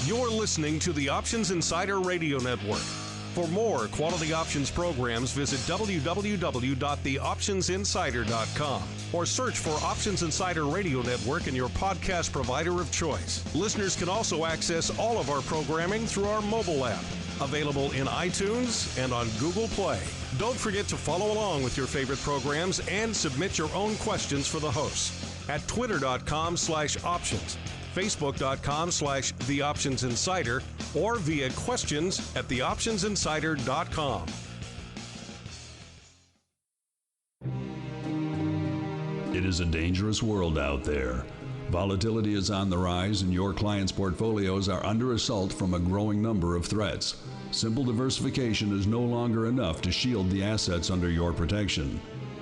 You're listening to the Options Insider Radio Network. For more quality options programs, visit www.theoptionsinsider.com or search for Options Insider Radio Network in your podcast provider of choice. Listeners can also access all of our programming through our mobile app, available in iTunes and on Google Play. Don't forget to follow along with your favorite programs and submit your own questions for the hosts at twitter.com/options, facebook.com/theoptionsinsider, or via questions at theoptionsinsider.com. It is a dangerous world out there. Volatility is on the rise and your clients' portfolios are under assault from a growing number of threats. Simple diversification is no longer enough to shield the assets under your protection.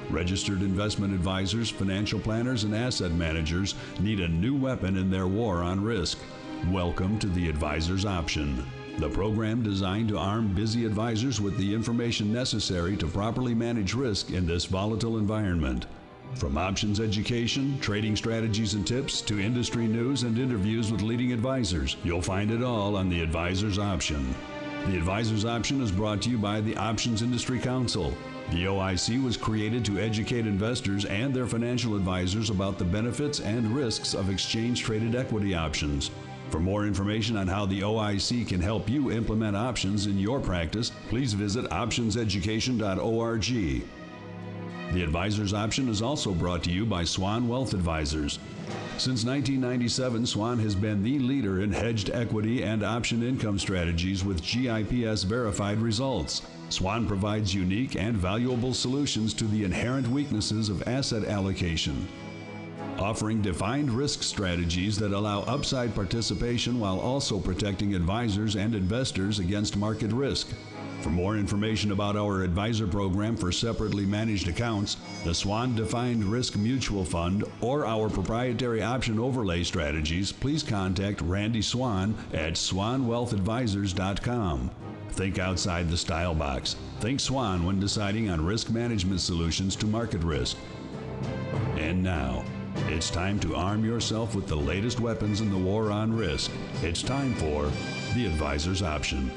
Registered investment advisors, financial planners, and asset managers need a new weapon in their war on risk. Welcome to the Advisor's Option, the program designed to arm busy advisors with the information necessary to properly manage risk in this volatile environment. From options education, trading strategies and tips, to industry news and interviews with leading advisors, you'll find it all on the Advisor's Option. The Advisor's Option is brought to you by the Options Industry Council. The OIC was created to educate investors and their financial advisors about the benefits and risks of exchange-traded equity options. For more information on how the OIC can help you implement options in your practice, please visit optionseducation.org. The Advisor's Option is also brought to you by Swan Wealth Advisors. Since 1997, Swan has been the leader in hedged equity and option income strategies with GIPS verified results. Swan provides unique and valuable solutions to the inherent weaknesses of asset allocation, offering defined risk strategies that allow upside participation while also protecting advisors and investors against market risk. For more information about our advisor program for separately managed accounts, the Swan Defined Risk Mutual Fund, or our proprietary option overlay strategies, please contact Randy Swan at swanwealthadvisors.com. Think outside the style box. Think Swan when deciding on risk management solutions to market risk. And now, it's time to arm yourself with the latest weapons in the war on risk. It's time for the Advisor's Option.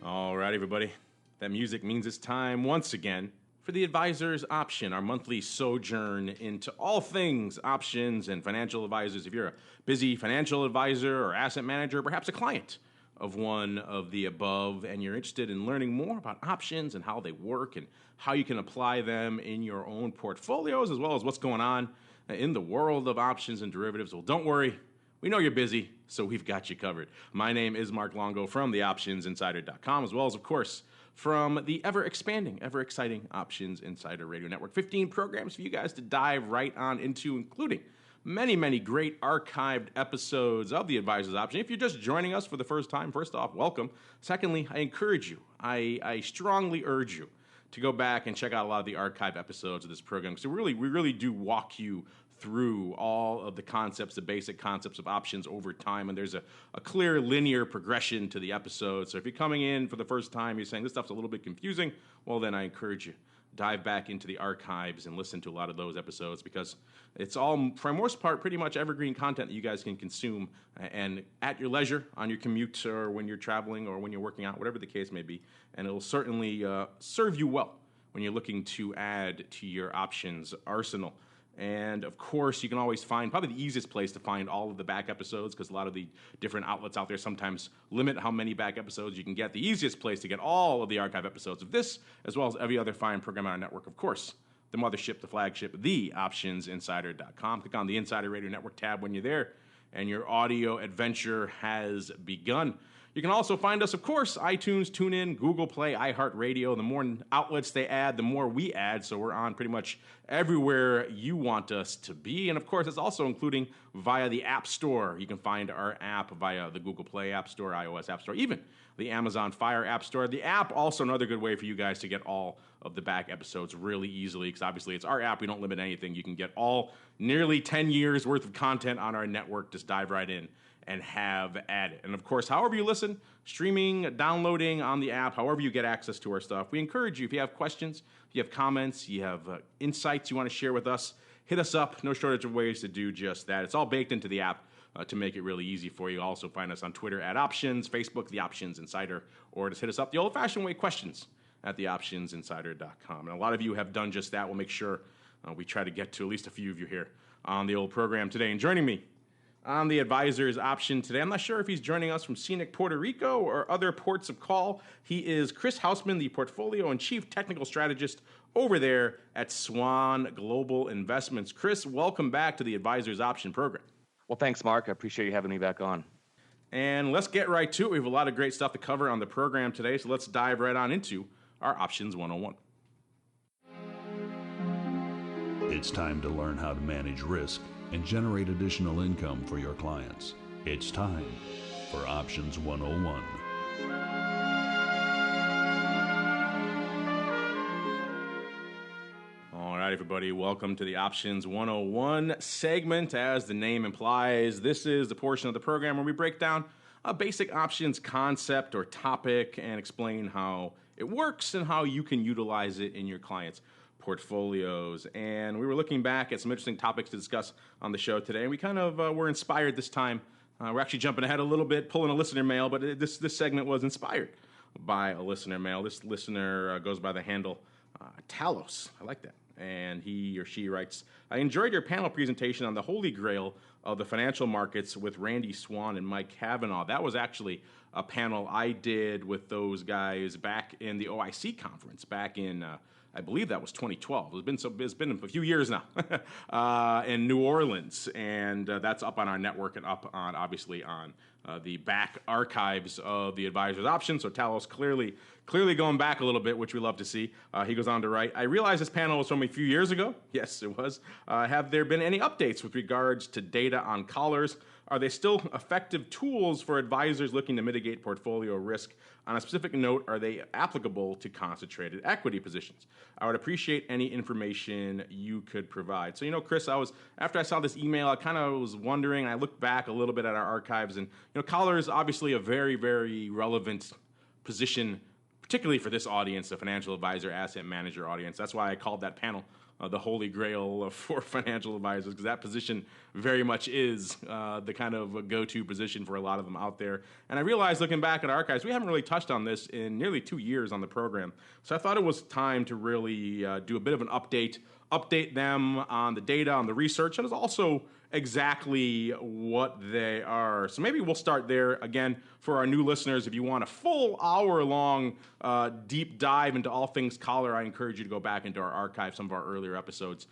All right, everybody. That music means it's time once again for the Advisor's Option, our monthly sojourn into all things options and financial advisors. If you're a busy financial advisor or asset manager, perhaps a client of one of the above, and you're interested in learning more about options and how they work and how you can apply them in your own portfolios, as well as what's going on in the world of options and derivatives, well, don't worry. We know you're busy, so we've got you covered. My name is Mark Longo from theoptionsinsider.com, as well as, of course, from the ever-expanding, ever-exciting Options Insider Radio Network. 15 programs for you guys to dive right on into, including many, many great archived episodes of The Advisor's Option. If you're just joining us for the first time, first off, welcome. Secondly, I encourage you, I strongly urge you to go back and check out a lot of the archive episodes of this program, because we really do walk you through all of the concepts, the basic concepts of options over time, and there's a clear linear progression to the episode. So if you're coming in for the first time, you're saying this stuff's a little bit confusing, well, then I encourage you, dive back into the archives and listen to a lot of those episodes, because it's all, for the most part, pretty much evergreen content that you guys can consume and at your leisure, on your commute, or when you're traveling, or when you're working out, whatever the case may be, and it'll certainly serve you well when you're looking to add to your options arsenal. And, of course, you can always find, probably the easiest place to find all of the back episodes, because a lot of the different outlets out there sometimes limit how many back episodes you can get. The easiest place to get all of the archive episodes of this, as well as every other fine program on our network, of course, the mothership, the flagship, theoptionsinsider.com. Click on the Insider Radio Network tab when you're there, and your audio adventure has begun. You can also find us, of course, iTunes, TuneIn, Google Play, iHeartRadio. The more outlets they add, the more we add, so we're on pretty much everywhere you want us to be. And, of course, it's also including via the App Store. You can find our app via the Google Play App Store, iOS App Store, even the Amazon Fire App Store. The app, also another good way for you guys to get all of the back episodes really easily, because obviously it's our app. We don't limit anything. You can get all nearly 10 years worth of content on our network. Just dive right in and have at it. And of course, however you listen, streaming, downloading on the app, however you get access to our stuff, we encourage you, if you have questions, if you have comments, you have insights you want to share with us, hit us up. No shortage of ways to do just that. It's all baked into the app to make it really easy for you. Also find us on Twitter at Options, Facebook, The Options Insider, or just hit us up the old-fashioned way, questions at theoptionsinsider.com. And a lot of you have done just that. We'll make sure we try to get to at least a few of you here on the old program today. And joining me on the Advisor's Option today, I'm not sure if he's joining us from scenic Puerto Rico or other ports of call. He is Chris Hausman, the Portfolio and Chief Technical Strategist over there at Swan Global Investments. Chris, welcome back to the Advisor's Option program. Well, thanks, Mark. I appreciate you having me back on. And let's get right to it. We have a lot of great stuff to cover on the program today, so let's dive right on into our Options 101. It's time to learn how to manage risk and generate additional income for your clients. It's time for Options 101. All right, everybody, welcome to the Options 101 segment. As the name implies, this is the portion of the program where we break down a basic options concept or topic and explain how it works and how you can utilize it in your clients' portfolios. And we were looking back at some interesting topics to discuss on the show today, and we kind of were inspired this time. We're actually jumping ahead a little bit, pulling a listener mail, but this segment was inspired by a listener mail. This listener goes by the handle Talos. I like that. And he or she writes, I enjoyed your panel presentation on the Holy Grail of the financial markets with Randy Swan and Mike Cavanaugh. That was actually a panel I did with those guys back in the OIC conference back in I believe that was 2012. It's been a few years now in New Orleans, and that's up on our network and up on, obviously, on the back archives of the Advisor's Option. So Talos clearly going back a little bit, which we love to see. He goes on to write, I realize this panel was from a few years ago. Yes, it was. Have there been any updates with regards to data on collars? Are they still effective tools for advisors looking to mitigate portfolio risk? On a specific note, are they applicable to concentrated equity positions? I would appreciate any information you could provide. So, Chris, after I saw this email, I kind of was wondering, I looked back a little bit at our archives, and, collar is obviously a very, very relevant position, particularly for this audience, the financial advisor, asset manager audience. That's why I called that panel the Holy Grail for financial advisors, because that position very much is the kind of go-to position for a lot of them out there. And I realized, looking back at archives, we haven't really touched on this in nearly 2 years on the program. So I thought it was time to really do a bit of an update them on the data, on the research, and it's also exactly what they are. So maybe we'll start there. Again, for our new listeners, if you want a full hour-long deep dive into all things collar, I encourage you to go back into our archive, some of our earlier episodes.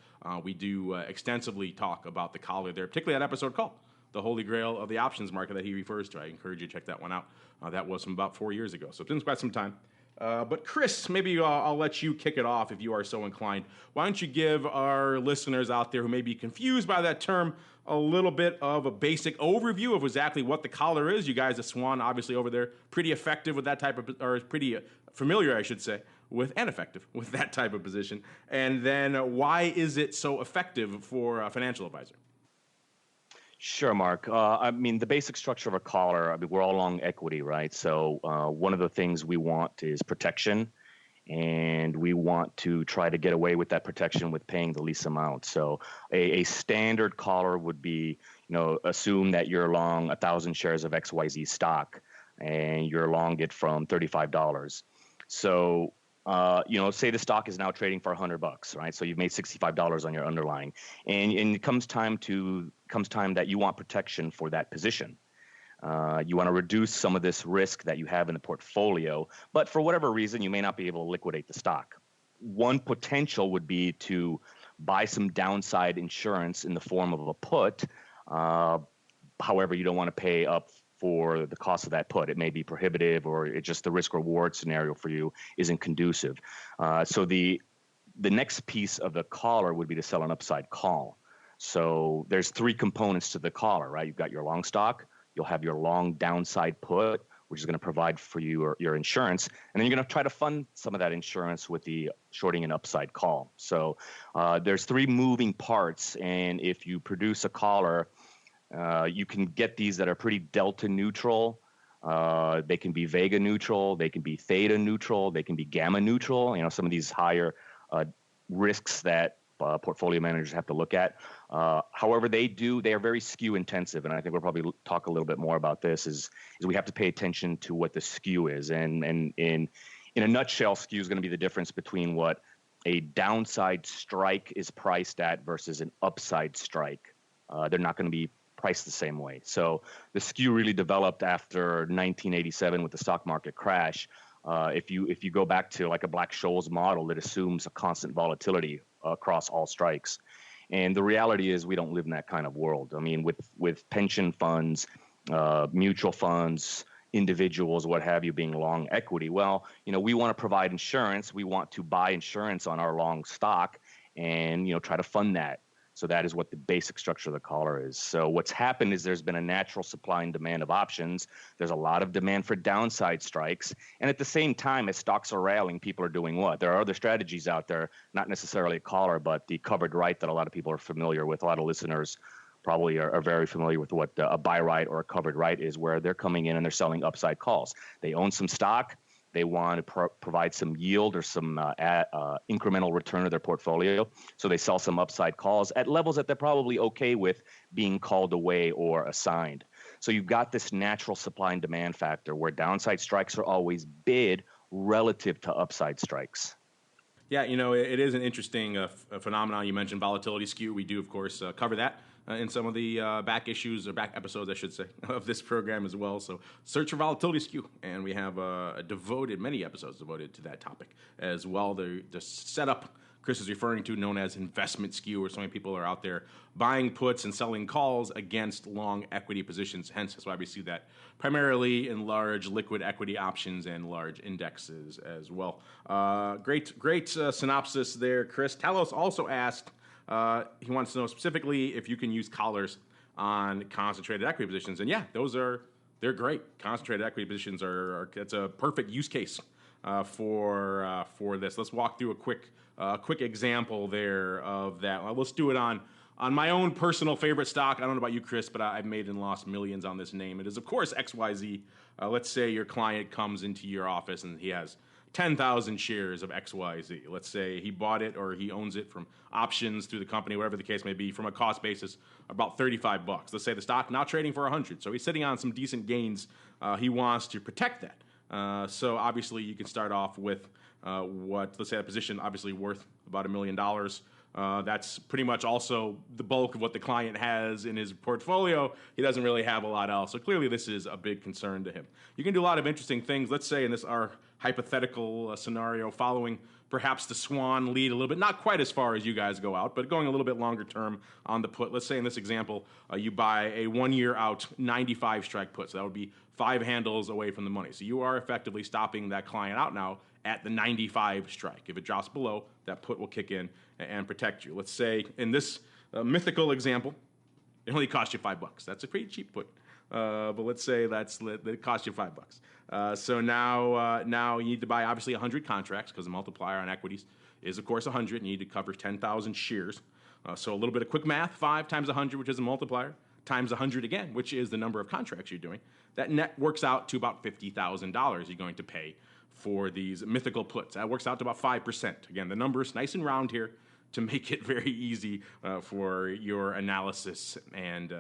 We do extensively talk about the collar there, particularly that episode called The Holy Grail of the Options Market that he refers to. I encourage you to check that one out. That was from about 4 years ago, so it's been quite some time. But Chris, maybe I'll let you kick it off if you are so inclined. Why don't you give our listeners out there who may be confused by that term a little bit of a basic overview of exactly what the collar is? You guys at Swan, obviously over there, pretty effective with that type of, or pretty familiar, I should say, with and effective with that type of position. And then why is it so effective for a financial advisor? Sure, Mark. The basic structure of a collar, we're all long equity, right? So one of the things we want is protection, and we want to try to get away with that protection with paying the least amount. So a standard collar would be, assume that you're long 1,000 shares of XYZ stock, and you're long it from $35. So say the stock is now trading for $100, right? So you've made $65 on your underlying, and it comes time that you want protection for that position. You want to reduce some of this risk that you have in the portfolio, but for whatever reason, you may not be able to liquidate the stock. One potential would be to buy some downside insurance in the form of a put. However, you don't want to pay up for the cost of that put. It may be prohibitive, or it just the risk-reward scenario for you isn't conducive. So the next piece of the collar would be to sell an upside call. So there's 3 components to the collar, right? You've got your long stock, you'll have your long downside put, which is going to provide for you your insurance, and then you're going to try to fund some of that insurance with the shorting and upside call. So there's 3 moving parts, and if you produce a collar You can get these that are pretty delta neutral. They can be vega neutral. They can be theta neutral. They can be gamma neutral. Some of these higher risks that portfolio managers have to look at. However, they are very skew intensive, and I think we'll probably talk a little bit more about this. Is we have to pay attention to what the skew is, and in a nutshell, skew is going to be the difference between what a downside strike is priced at versus an upside strike. They're not going to be priced the same way. So the skew really developed after 1987 with the stock market crash. If you go back to like a Black-Scholes model, it assumes a constant volatility across all strikes. And the reality is we don't live in that kind of world. I mean, with pension funds, mutual funds, individuals, what have you, being long equity, well, we want to provide insurance. We want to buy insurance on our long stock and, try to fund that. So that is what the basic structure of the collar is. So what's happened is there's been a natural supply and demand of options. There's a lot of demand for downside strikes. And at the same time, as stocks are rallying, people are doing what? There are other strategies out there, not necessarily a collar, but the covered right that a lot of people are familiar with. A lot of listeners probably are very familiar with what a buy right or a covered right is, where they're coming in and they're selling upside calls. They own some stock. They want to provide some yield or some incremental return to their portfolio. So they sell some upside calls at levels that they're probably okay with being called away or assigned. So you've got this natural supply and demand factor where downside strikes are always bid relative to upside strikes. Yeah, it is an interesting phenomenon. You mentioned volatility skew. We do, of course, cover that in some of the back episodes, I should say, of this program as well. So search for volatility skew. And we have many episodes devoted to that topic as well. The setup Chris is referring to, known as investment skew, where so many people are out there buying puts and selling calls against long equity positions. Hence, that's why we see that primarily in large liquid equity options and large indexes as well. Great synopsis there, Chris. Talos also asked, he wants to know specifically if you can use collars on concentrated equity positions. And yeah, they're great. Concentrated equity positions it's a perfect use case for this. Let's walk through a quick example there of that. Let's do it on my own personal favorite stock. I don't know about you, Chris, but I've made and lost millions on this name. It is, of course, XYZ. Let's say your client comes into your office and he has 10,000 shares of XYZ. Let's say he bought it or he owns it from options through the company, whatever the case may be, from a cost basis about $35. Let's say the stock now trading for 100. So he's sitting on some decent gains. He wants to protect that. So obviously you can start off with let's say a position obviously worth about $1 million. That's pretty much also the bulk of what the client has in his portfolio. He doesn't really have a lot else. So clearly this is a big concern to him. You can do a lot of interesting things. Let's say in our hypothetical scenario, following perhaps the Swan lead a little bit, not quite as far as you guys go out, but going a little bit longer term on the put. Let's say in this example, you buy a 1 year out 95 strike put. So that would be 5 handles away from the money. So you are effectively stopping that client out now at the 95 strike. If it drops below, that put will kick in and protect you. Let's say in this mythical example, it only cost you $5. That's a pretty cheap put. But let's say it cost you $5. So now you need to buy obviously 100 contracts, because the multiplier on equities is of course 100. You need to cover 10,000 shares. So a little bit of quick math: 5 times 100, which is a multiplier, times 100 again, which is the number of contracts you're doing. That net works out to about $50,000 you're going to pay for these mythical puts. That works out to about 5%. Again, the number's nice and round here to make it very easy for your analysis and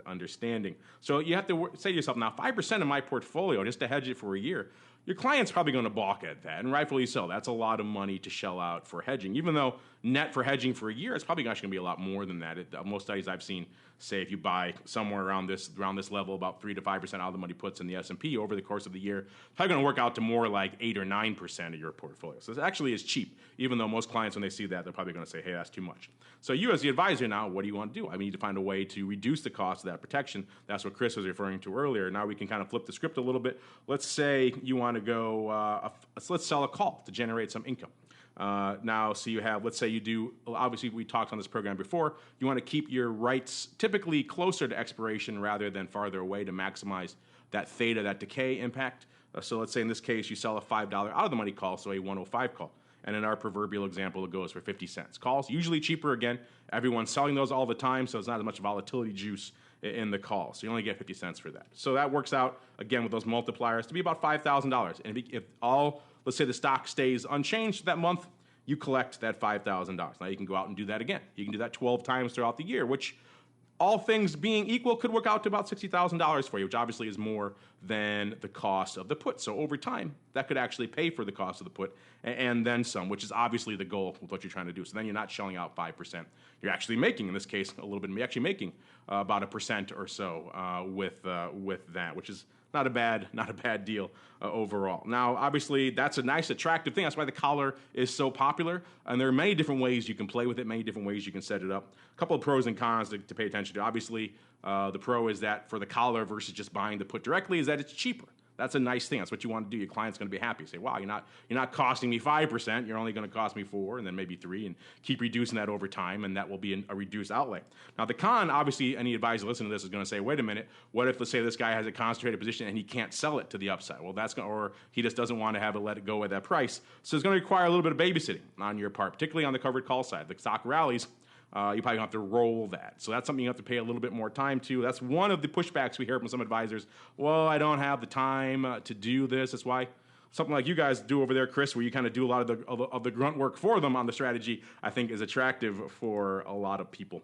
understanding. So you have to say to yourself, now 5% of my portfolio, just to hedge it for a year, your client's probably going to balk at that, and rightfully so. That's a lot of money to shell out for hedging, even though net for hedging for a year, it's probably actually going to be a lot more than that. Most studies I've seen say if you buy somewhere around this level, about 3 to 5% out of the money puts in the S&P over the course of the year, it's probably going to work out to more like 8 or 9% of your portfolio. So it actually is cheap, even though most clients, when they see that, they're probably going to say, hey, that's too much. So you as the advisor now, what do you want to do? I need to find a way to reduce the cost of that protection. That's what Chris was referring to earlier. Now we can kind of flip the script a little bit. Let's say you want to go, let's sell a call to generate some income. Now, so you have, let's say you do, obviously we talked on this program before, you want to keep your rights typically closer to expiration rather than farther away to maximize that theta, that decay impact. So let's say in this case you sell a $5 out of the money call, so a 105 call. And in our proverbial example, it goes for 50 cents. Calls, usually cheaper again. Everyone's selling those all the time, so it's not as much volatility juice in the call. So you only get 50 cents for that. So that works out, again, with those multipliers to be about $5,000. And if let's say the stock stays unchanged that month, you collect that $5,000. Now you can go out and do that again. You can do that 12 times throughout the year, which, all things being equal, could work out to about $60,000 for you, which obviously is more than the cost of the put. So over time, that could actually pay for the cost of the put and then some, which is obviously the goal with what you're trying to do. So then you're not shelling out 5%. You're actually making, in this case, a little bit. You're actually making about 1% or so with that, which is not a bad deal overall. Now, obviously, that's a nice, attractive thing. That's why the collar is so popular. And there are many different ways you can play with it, many different ways you can set it up. A couple of pros and cons to pay attention to. Obviously, the pro is that for the collar versus just buying the put directly is that it's cheaper. That's a nice thing. That's what you want to do. Your client's going to be happy. Say, wow, you're not costing me 5%. You're only going to cost me 4%, and then maybe 3%, and keep reducing that over time, and that will be a reduced outlay. Now, the con, obviously, any advisor listening to this is going to say, wait a minute, what if, let's say, this guy has a concentrated position and he can't sell it to the upside? Well, or he just doesn't want to let it go at that price. So it's going to require a little bit of babysitting on your part, particularly on the covered call side. The stock rallies, you probably have to roll that. So that's something you have to pay a little bit more time to. That's one of the pushbacks we hear from some advisors. Well, I don't have the time to do this. That's why something like you guys do over there, Chris, where you kind of do a lot of the grunt work for them on the strategy, I think is attractive for a lot of people.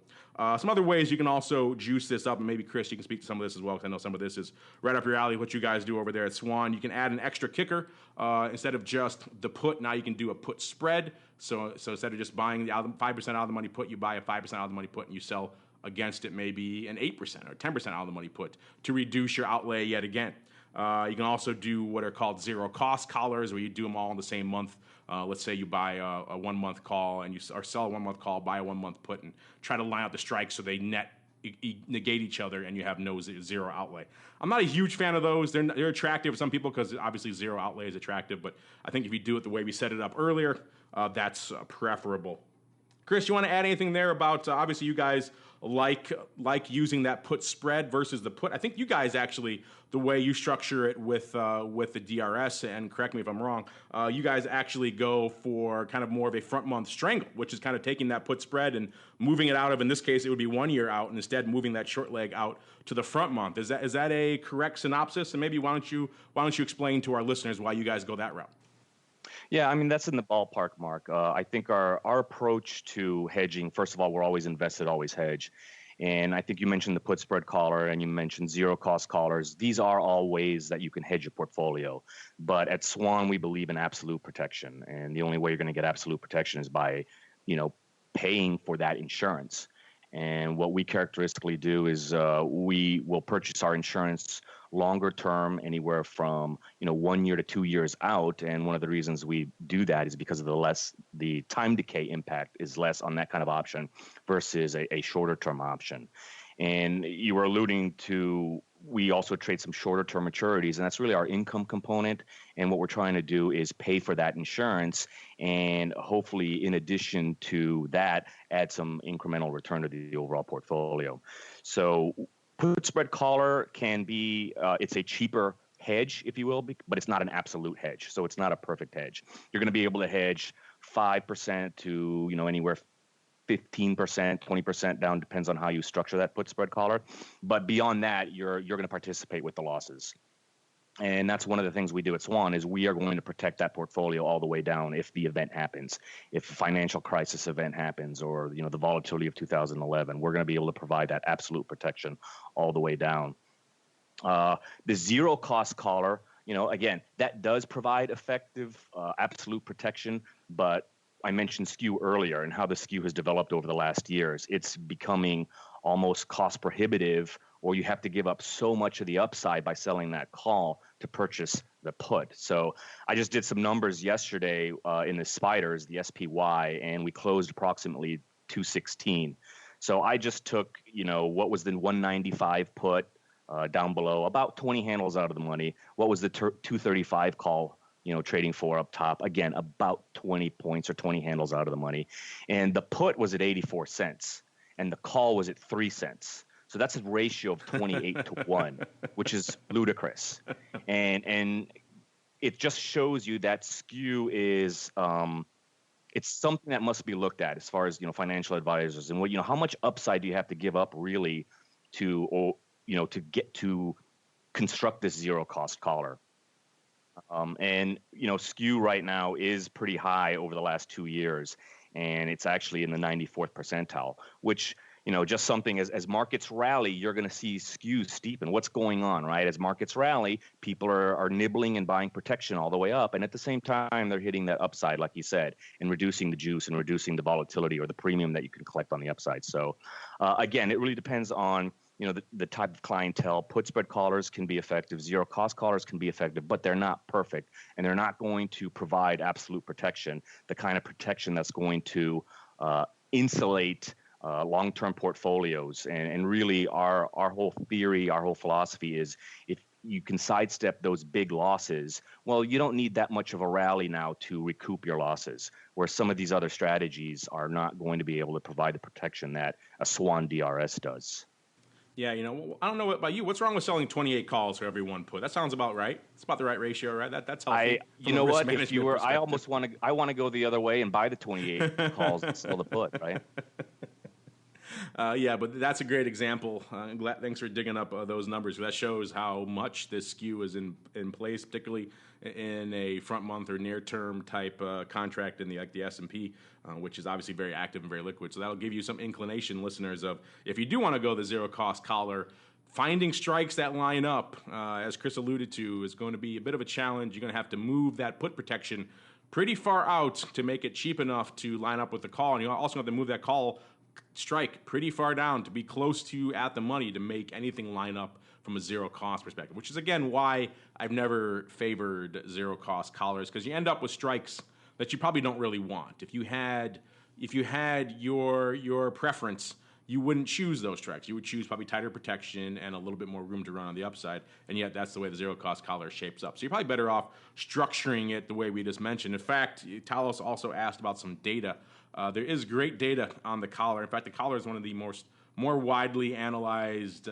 Some other ways you can also juice this up, and maybe, Chris, you can speak to some of this as well, because I know some of this is right up your alley, what you guys do over there at Swan. You can add an extra kicker. Instead of just the put, now you can do a put spread. So instead of just buying the 5% out of the money put, you buy a 5% out of the money put, and you sell against it maybe an 8% or 10% out of the money put to reduce your outlay yet again. You can also do what are called zero-cost collars, where you do them all in the same month. Let's say you buy a 1 month call or sell a 1 month call, buy a 1 month put, and try to line out the strikes so they negate each other, and you have no zero outlay. I'm not a huge fan of those. They're attractive to some people because obviously zero outlay is attractive, but I think if you do it the way we set it up earlier, that's preferable. Chris, you want to add anything there about obviously you guys like using that put spread versus the put? I think you guys actually, the way you structure it with the DRS, and correct me if I'm wrong, you guys actually go for kind of more of a front month strangle, which is kind of taking that put spread and moving it out of, in this case, it would be 1 year out, and instead moving that short leg out to the front month. Is that a correct synopsis? And maybe why don't you explain to our listeners why you guys go that route? Yeah, I mean, that's in the ballpark, Mark. I think our approach to hedging, first of all, we're always invested, always hedge. And I think you mentioned the put spread collar and you mentioned zero cost collars. These are all ways that you can hedge your portfolio. But at Swan, we believe in absolute protection. And the only way you're going to get absolute protection is by, paying for that insurance. And what we characteristically do is we will purchase our insurance longer term, anywhere from 1 year to 2 years out. And one of the reasons we do that is because of the time decay impact is less on that kind of option versus a shorter term option. And you were alluding to, we also trade some shorter term maturities, and that's really our income component. And what we're trying to do is pay for that insurance, and hopefully, in addition to that, add some incremental return to the overall portfolio. So put spread collar can be, it's a cheaper hedge, if you will, but it's not an absolute hedge. So it's not a perfect hedge. You're going to be able to hedge 5% to, anywhere 15%, 20% down, depends on how you structure that put spread collar. But beyond that, you're going to participate with the losses. And that's one of the things we do at Swan is we are going to protect that portfolio all the way down if the event happens. If a financial crisis event happens, or the volatility of 2011, we're going to be able to provide that absolute protection all the way down. The zero cost collar, again, that does provide effective absolute protection, but I mentioned skew earlier and how the skew has developed over the last years. It's becoming almost cost prohibitive, or you have to give up so much of the upside by selling that call to purchase the put. So I just did some numbers yesterday in the spiders, the SPY, and we closed approximately 216. So I just took, what was the 195 put down below, about 20 handles out of the money. What was the 235 call? Trading for up top, again, about 20 points or 20 handles out of the money. And the put was at 84 cents and the call was at 3 cents. So that's a ratio of 28 to 1, which is ludicrous. And it just shows you that skew is, it's something that must be looked at as far as, financial advisors and how much upside do you have to give up really to get to construct this zero cost collar. And skew right now is pretty high over the last 2 years, and it's actually in the 94th percentile, which just something as markets rally, you're going to see skew steepen. What's going on, right? As markets rally, people are nibbling and buying protection all the way up, and at the same time, they're hitting that upside, like you said, and reducing the juice and reducing the volatility or the premium that you can collect on the upside. So, again, it really depends on the type of clientele. Put spread collars can be effective. Zero cost collars can be effective, but they're not perfect, and they're not going to provide absolute protection, the kind of protection that's going to insulate long-term portfolios. And really our whole theory, our whole philosophy is if you can sidestep those big losses, well, you don't need that much of a rally now to recoup your losses, where some of these other strategies are not going to be able to provide the protection that a Swan DRS does. Yeah, I don't know about you. What's wrong with selling 28 calls for every one put? That sounds about right. It's about the right ratio, right? That's healthy. You know what? If you were, I want to go the other way and buy the 28 calls and sell the put, right? Yeah, but that's a great example. Thanks for digging up those numbers. That shows how much this skew is in place, particularly in a front month or near term type contract in the S&P, which is obviously very active and very liquid. So that'll give you some inclination, listeners, of if you do want to go the zero cost collar, finding strikes that line up, as Chris alluded to, is going to be a bit of a challenge. You're going to have to move that put protection pretty far out to make it cheap enough to line up with the call, and you also have to move that call strike pretty far down to be close to at the money to make anything line up from a zero cost perspective, which is again why I've never favored zero cost collars, because you end up with strikes that you probably don't really want. If you had your preference, you wouldn't choose those strikes. You would choose probably tighter protection and a little bit more room to run on the upside, and yet that's the way the zero cost collar shapes up. So you're probably better off structuring it the way we just mentioned. In fact, Talos also asked about some data. There is great data on the collar. In fact, the collar is one of the more widely analyzed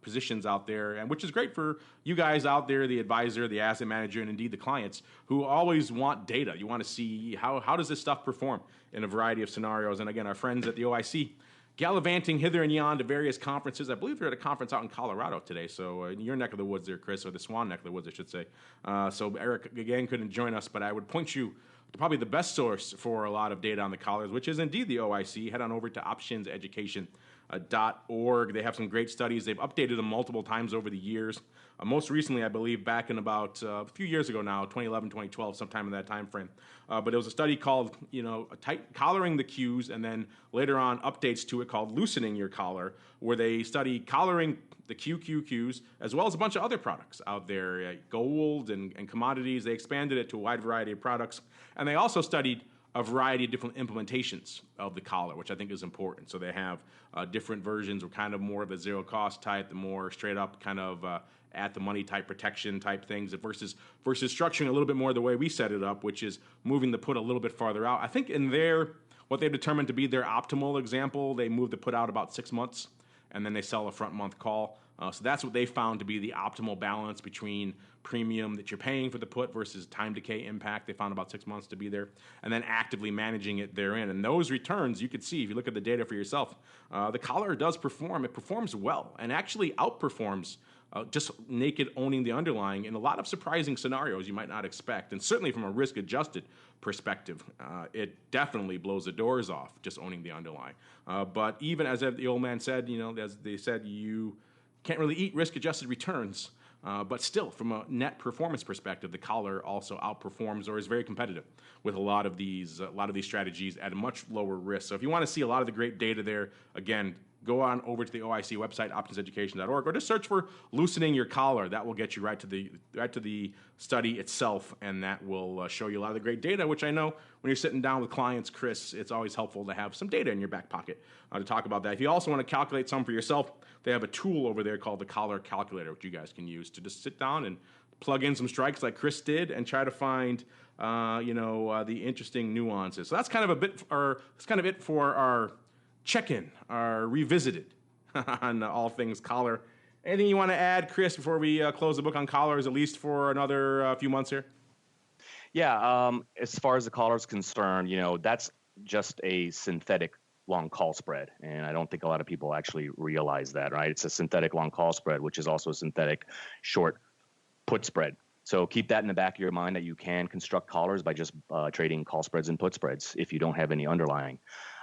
positions out there, and which is great for you guys out there, the advisor, the asset manager, and indeed the clients who always want data. You want to see how does this stuff perform in a variety of scenarios. And again, our friends at the OIC gallivanting hither and yon to various conferences. I believe they're at a conference out in Colorado today, so in your neck of the woods there, Chris, or the Swan neck of the woods, I should say. So Eric, again, couldn't join us, but I would point you to probably the best source for a lot of data on the collars, which is indeed the OIC. Head on over to optionseducation.org. They have some great studies. They've updated them multiple times over the years. Most recently, I believe, back in about a few years ago now, 2011, 2012, sometime in that time frame. But it was a study called, collaring the Qs, and then later on updates to it called loosening your collar, where they study collaring the QQQs, as well as a bunch of other products out there, gold and commodities. They expanded it to a wide variety of products. And they also studied a variety of different implementations of the collar, which I think is important. So they have different versions of kind of more of the zero cost type, the more straight up kind of at the money type protection type things versus structuring a little bit more the way we set it up, which is moving the put a little bit farther out. I think in what they've determined to be their optimal example, they move the put out about 6 months, and then they sell a front month call. So that's what they found to be the optimal balance between premium that you're paying for the put versus time decay impact. They found about 6 months to be there, and then actively managing it therein. And those returns, you could see if you look at the data for yourself, the collar does perform. It performs well and actually outperforms just naked owning the underlying in a lot of surprising scenarios you might not expect. And certainly from a risk-adjusted perspective, it definitely blows the doors off just owning the underlying. But even as the old man said, as they said, you can't really eat risk-adjusted returns. But still, from a net performance perspective, the collar also outperforms or is very competitive with a lot of these strategies at a much lower risk. So if you want to see a lot of the great data there, again, go on over to the OIC website, optionseducation.org, or just search for loosening your collar. That will get you right to the study itself, and that will show you a lot of the great data, which I know when you're sitting down with clients, Chris, it's always helpful to have some data in your back pocket to talk about that. If you also want to calculate some for yourself, they have a tool over there called the Collar Calculator, which you guys can use to just sit down and plug in some strikes like Chris did and try to find the interesting nuances. So that's kind of it for our check-in, our revisited on all things collar. Anything you want to add, Chris, before we close the book on collars, at least for another few months here? Yeah, as far as the collar is concerned, that's just a synthetic long call spread. And I don't think a lot of people actually realize that, right? It's a synthetic long call spread, which is also a synthetic short put spread. So keep that in the back of your mind that you can construct collars by just trading call spreads and put spreads if you don't have any underlying.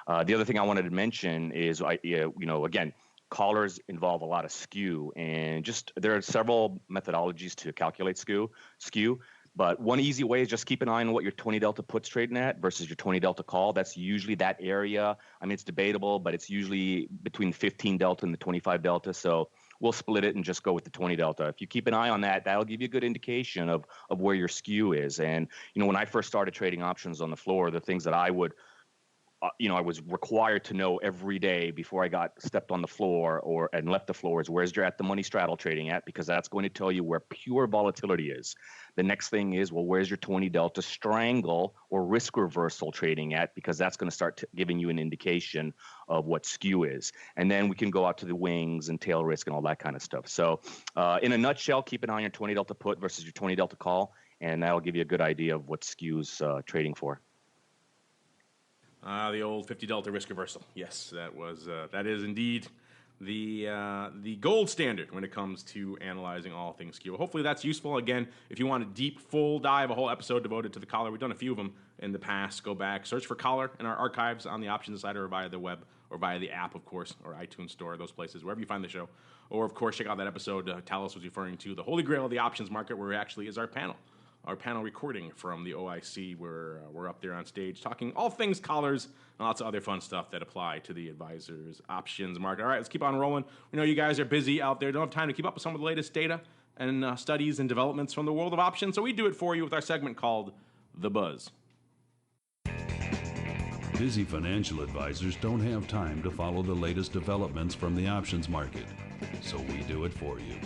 The other thing I wanted to mention is, again, collars involve a lot of skew, and just there are several methodologies to calculate skew. But one easy way is just keep an eye on what your 20 delta put's trading at versus your 20 delta call. That's usually that area. I mean, it's debatable, but it's usually between the 15 delta and the 25 delta. So we'll split it and just go with the 20 delta. If you keep an eye on that, that'll give you a good indication of where your skew is. And, when I first started trading options on the floor, the things that I would I was required to know every day before I got stepped on the floor and left the floor is where's your at the money straddle trading at, because that's going to tell you where pure volatility is. The next thing is, well, where's your 20 delta strangle or risk reversal trading at, because that's going to start giving you an indication of what skew is. And then we can go out to the wings and tail risk and all that kind of stuff. So in a nutshell, keep an eye on your 20 delta put versus your 20 delta call, and that'll give you a good idea of what skew's trading for. The old 50 delta risk reversal. Yes, that is indeed the gold standard when it comes to analyzing all things skew. Hopefully that's useful. Again, if you want a deep, full dive, a whole episode devoted to the collar, we've done a few of them in the past. Go back, search for collar in our archives on the Options Insider or via the web or via the app, of course, or iTunes Store, those places, wherever you find the show. Or, of course, check out that episode Talos was referring to, the Holy Grail of the options market, where actually is our panel recording from the OIC, where we're up there on stage talking all things collars and lots of other fun stuff that apply to the advisor's options market. All right, let's keep on rolling. We know you guys are busy out there, don't have time to keep up with some of the latest data and studies and developments from the world of options, so we do it for you with our segment called The Buzz. Busy financial advisors don't have time to follow the latest developments from the options market, so we do it for you.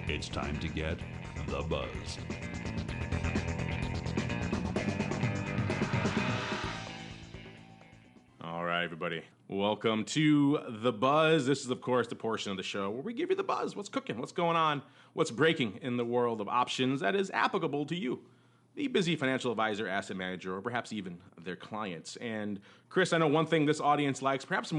It's time to get The Buzz. All right, everybody. Welcome to The Buzz. This is, of course, the portion of the show where we give you the buzz. What's cooking? What's going on? What's breaking in the world of options that is applicable to you, the busy financial advisor, asset manager, or perhaps even their clients. And Chris, I know one thing this audience likes, perhaps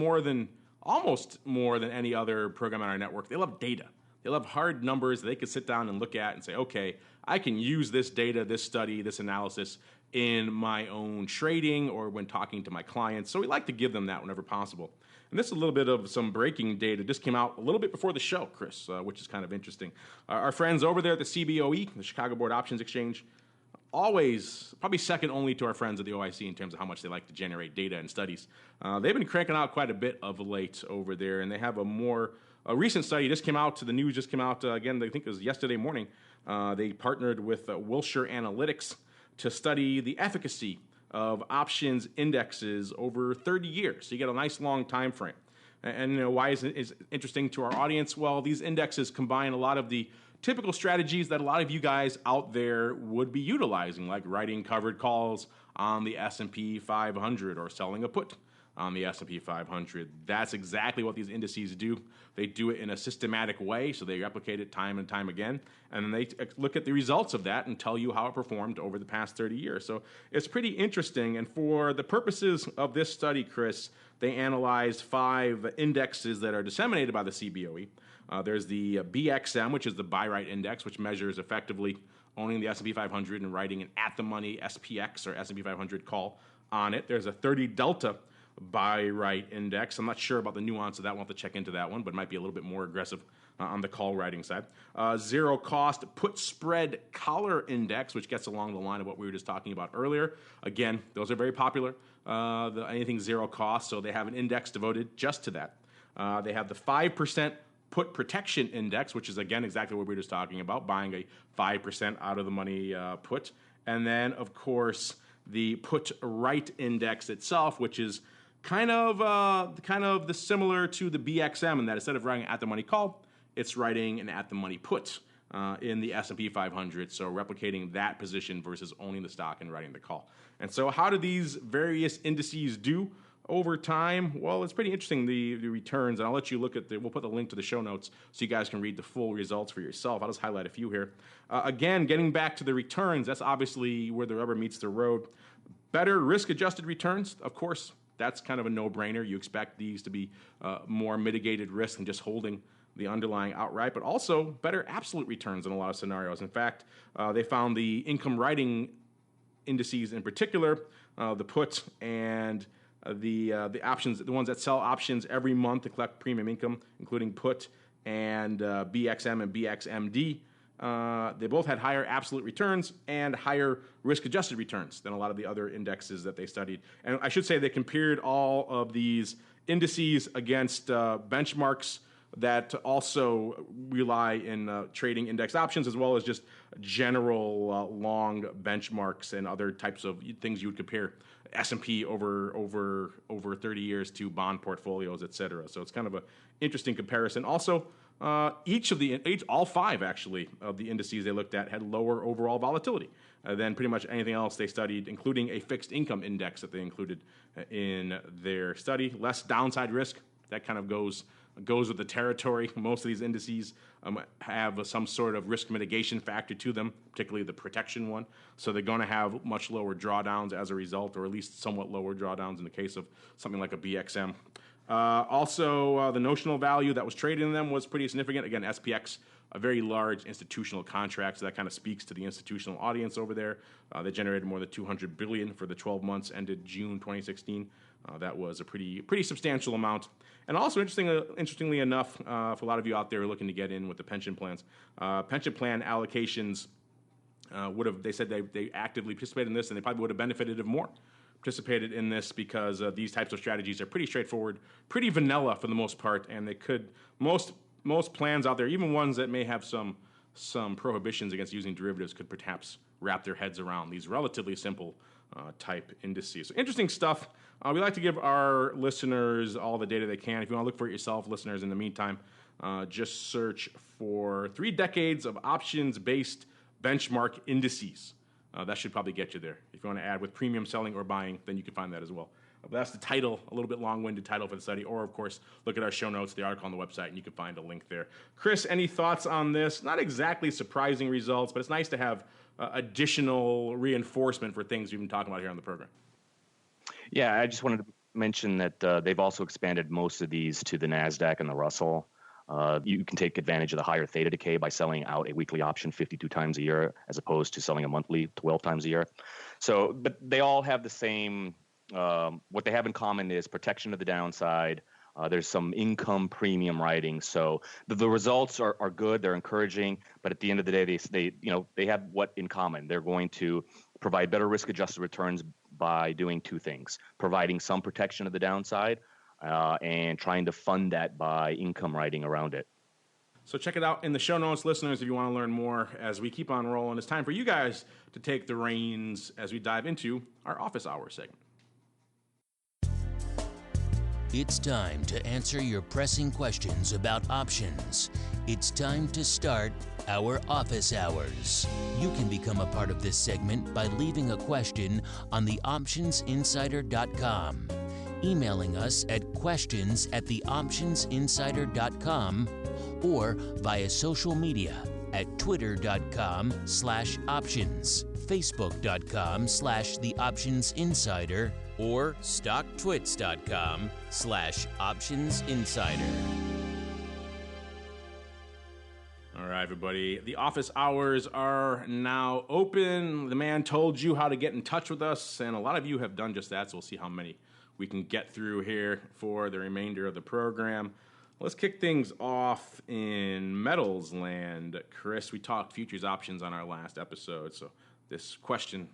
almost more than any other program on our network. They love data. They love hard numbers that they could sit down and look at and say, okay, I can use this data, this study, this analysis in my own trading or when talking to my clients. So we like to give them that whenever possible. And this is a little bit of some breaking data. Just came out a little bit before the show, Chris, which is kind of interesting. Our friends over there at the CBOE, the Chicago Board Options Exchange, always probably second only to our friends at the OIC in terms of how much they like to generate data and studies. They've been cranking out quite a bit of late over there, and they have a recent study just came out. The news just came out again. I think it was yesterday morning. They partnered with Wilshire Analytics to study the efficacy of options indexes over 30 years. So you get a nice long time frame. And why is it interesting to our audience? Well, these indexes combine a lot of the typical strategies that a lot of you guys out there would be utilizing, like writing covered calls on the S&P 500 or selling a put on the S&P 500. That's exactly what these indices do. They do it in a systematic way, so they replicate it time and time again, and then they look at the results of that and tell you how it performed over the past 30 years. So it's pretty interesting, and for the purposes of this study, Chris, they analyzed 5 indexes that are disseminated by the CBOE. There's the BXM, which is the buy right index, which measures effectively owning the S&P 500 and writing an at-the-money SPX or S&P 500 call on it. There's a 30 delta buy right index. I'm not sure about the nuance of that. We'll have to check into that one, but it might be a little bit more aggressive on the call writing side. Zero cost put spread collar index, which gets along the line of what we were just talking about earlier. Again, those are very popular. Anything zero cost, so they have an index devoted just to that. They have the 5% put protection index, which is, again, exactly what we were just talking about, buying a 5% out of the money put. And then, of course, the put right index itself, which is kind of the similar to the BXM in that instead of writing at the money call, it's writing an at the money put in the S&P 500. So replicating that position versus owning the stock and writing the call. And so how do these various indices do over time? Well, it's pretty interesting, the returns. And I'll let you look at we'll put the link to the show notes so you guys can read the full results for yourself. I'll just highlight a few here. Again, getting back to the returns, that's obviously where the rubber meets the road. Better risk-adjusted returns, of course. that's kind of a no-brainer. You expect these to be more mitigated risk than just holding the underlying outright, but also better absolute returns in a lot of scenarios. In fact, they found the income writing indices in particular, the put and the options, the ones that sell options every month to collect premium income, including put and BXM and BXMD. They both had higher absolute returns and higher risk-adjusted returns than a lot of the other indexes that they studied. And I should say they compared all of these indices against benchmarks that also rely in trading index options, as well as just general long benchmarks and other types of things you would compare S&P over 30 years to bond portfolios, et cetera. So it's kind of an interesting comparison. Also, all five actually of the indices they looked at had lower overall volatility than pretty much anything else they studied, including a fixed income index that they included in their study. Less downside risk. That kind of goes with the territory. Most of these indices have some sort of risk mitigation factor to them, particularly the protection one. So they're going to have much lower drawdowns as a result, or at least somewhat lower drawdowns in the case of something like a BXM. Also, the notional value that was traded in them was pretty significant. Again, SPX, a very large institutional contract, so that kind of speaks to the institutional audience over there. They generated more than $200 billion for the 12 months ended June 2016. That was a pretty substantial amount. And also, interestingly enough, for a lot of you out there looking to get in with the pension plans, pension plan allocations they said they actively participated in this, and they probably would have benefited if more participated in this, because these types of strategies are pretty straightforward, pretty vanilla for the most part, and they could most plans out there, even ones that may have some prohibitions against using derivatives, could perhaps wrap their heads around these relatively simple type indices. So interesting stuff. We like to give our listeners all the data they can. If you want to look for it yourself, listeners, in the meantime, just search for 3 decades of options-based benchmark indices. That should probably get you there. If you want to add with premium selling or buying, then you can find that as well. But that's the title, a little bit long-winded title for the study. Or, of course, look at our show notes, the article on the website, and you can find a link there. Chris, any thoughts on this? Not exactly surprising results, but it's nice to have additional reinforcement for things we've been talking about here on the program. Yeah, I just wanted to mention that they've also expanded most of these to the NASDAQ and the Russell. You can take advantage of the higher theta decay by selling out a weekly option 52 times a year, as opposed to selling a monthly 12 times a year. So, but they all have the same, what they have in common is protection to the downside. There's some income premium writing. So the results are good. They're encouraging. But at the end of the day, they have what in common. They're going to provide better risk-adjusted returns by doing 2 things: providing some protection to the downside, and trying to fund that by income writing around it. So check it out in the show notes, listeners, if you want to learn more. As we keep on rolling, it's time for you guys to take the reins as we dive into our office hours segment. It's time to answer your pressing questions about options. It's time to start our office hours. You can become a part of this segment by leaving a question on theoptionsinsider.com, emailing us at questions@theoptionsinsider.com, or via social media at twitter.com/options, facebook.com/theoptionsinsider, or stocktwits.com/optionsinsider. All right, everybody. The office hours are now open. The man told you how to get in touch with us, and a lot of you have done just that, so we'll see how many we can get through here for the remainder of the program. Let's kick things off in metals land. Chris, we talked futures options on our last episode, so this question,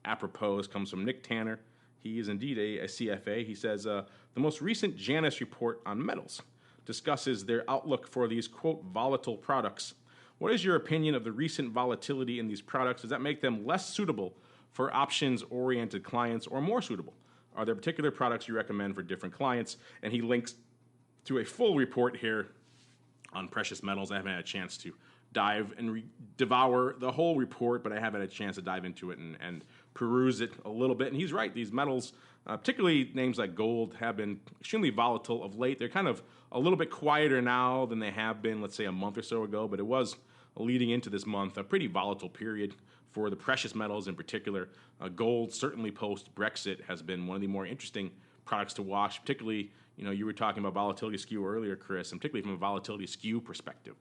apropos, comes from Nick Tanner. He is indeed a CFA. He says, the most recent Janus report on metals discusses their outlook for these, quote, volatile products. What is your opinion of the recent volatility in these products? Does that make them less suitable for options-oriented clients or more suitable? Are there particular products you recommend for different clients? And he links to a full report here on precious metals. I haven't had a chance to dive and devour the whole report, but I have had a chance to dive into it and peruse it a little bit. And he's right. These metals, particularly names like gold, have been extremely volatile of late. They're kind of a little bit quieter now than they have been, let's say, a month or so ago, but it was leading into this month a pretty volatile period for the precious metals in particular. Gold, certainly post-Brexit, has been one of the more interesting products to watch, particularly, you were talking about volatility skew earlier, Chris, and particularly from a volatility skew perspective.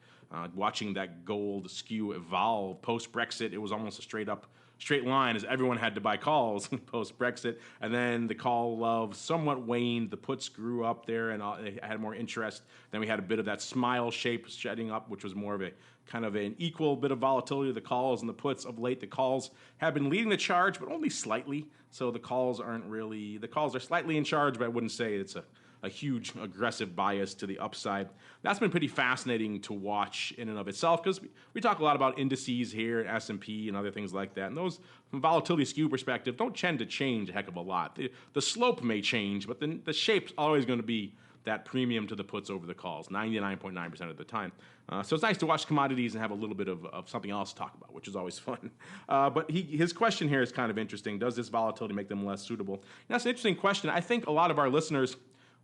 Watching that gold skew evolve post-Brexit, it was almost a straight line as everyone had to buy calls post-Brexit, and then the call love somewhat waned. The puts grew up there and they had more interest. Then we had a bit of that smile shape shedding up, which was more of a kind of an equal bit of volatility of the calls and the puts. Of late, the calls have been leading the charge, but only slightly. So the calls are slightly in charge, but I wouldn't say it's a huge aggressive bias to the upside. That's been pretty fascinating to watch in and of itself, because we talk a lot about indices here, S&P and other things like that, and those, from a volatility skew perspective, don't tend to change a heck of a lot. The slope may change, but the shape's always going to be that premium to the puts over the calls, 99.9% of the time. So it's nice to watch commodities and have a little bit of something else to talk about, which is always fun. But his question here is kind of interesting. Does this volatility make them less suitable? That's an interesting question. I think a lot of our listeners